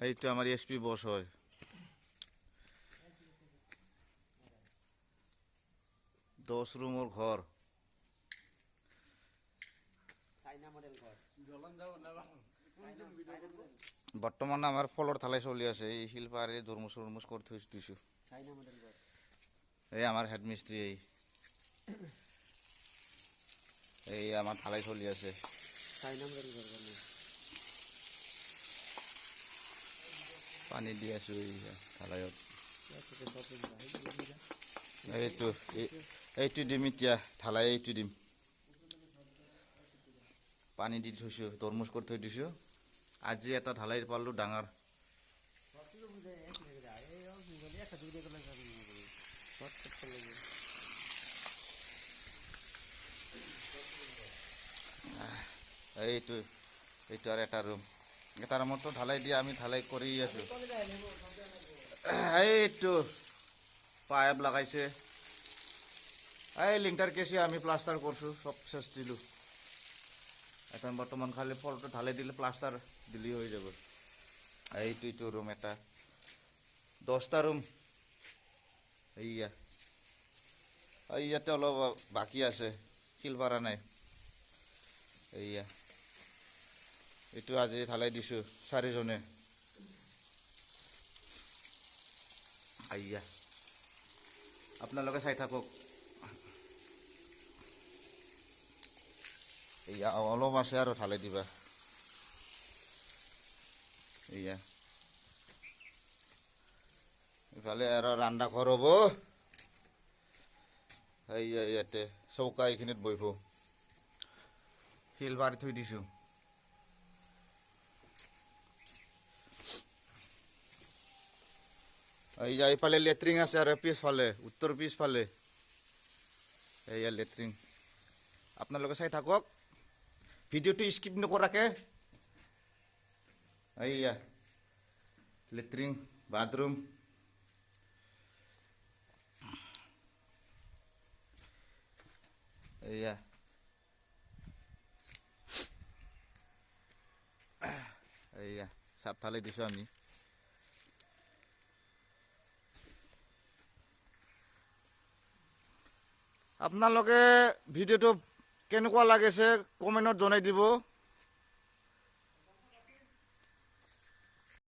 এইটো আমাৰ এসপি বস হয়। 10 ৰুমৰ ঘৰ। বৰ্তমান আমাৰ ফলৰ ঢালাই চলি আছে। এই শিলপাৰে তৰমুজ চৰমুজ কৰি থৈ দিছোঁ। এই আমাৰ হেড মিস্ত্ৰী এই আমাৰ ঢালাই চলি আছে। পানী দি আছোঁ এই ঢালাইত। এইটো দিম এতিয়া, ঢালাই এইটো দিম। পানী দি থৈছোঁ, তৰমুজ কৰি থৈ দিছোঁ। আজি এটা ঢালাই পালোঁ ডাঙৰ। এইটো আৰু এটা ৰুম। এটা ৰুমতো ঢালাই দিয়ে, আমি ঢালাই কৰি আছোঁ। এইটো পাইপ লগাইছে। এই লিংটাৰ কেঁচি আমি প্লাষ্টাৰ কৰিছোঁ, চব চেচ দিলোঁ। এখন বৰ্তমান খালি ফলটো ঢালাই দিলে প্লাষ্টাৰ দিলেই হৈ যাব। এইটো ৰুম এটা, 10টা ৰুম। ইয়াতে অলপ বাকী আছে, শিল পাৰা নাই। এইটো আজি ঢালাই দিছোঁ 4জনে। আপোনালোকে চাই থাকক। অলপ আছে আৰু ঢালাই দিবা। ইফালে আৰু ৰান্ধা ঘৰ হ'ব। ইয়াতে চৌকা এইখিনিত বহিব। শিল পাৰি থৈ দিছোঁ। এইফালে লেট্ৰিন আছে আৰু পিছফালে, উত্তৰ পিছফালে এয়া লেট্ৰিন। আপোনালোকে চাই থাকক, ভিডিঅ'টো স্কিপ নকৰাকৈ। Latrine, bathroom. চাপ ঢালাই দিছোঁ আমি। আপোনালোকে ভিডিঅ'টো কেনেকুৱা লাগিছে কমেণ্টত জনাই দিব।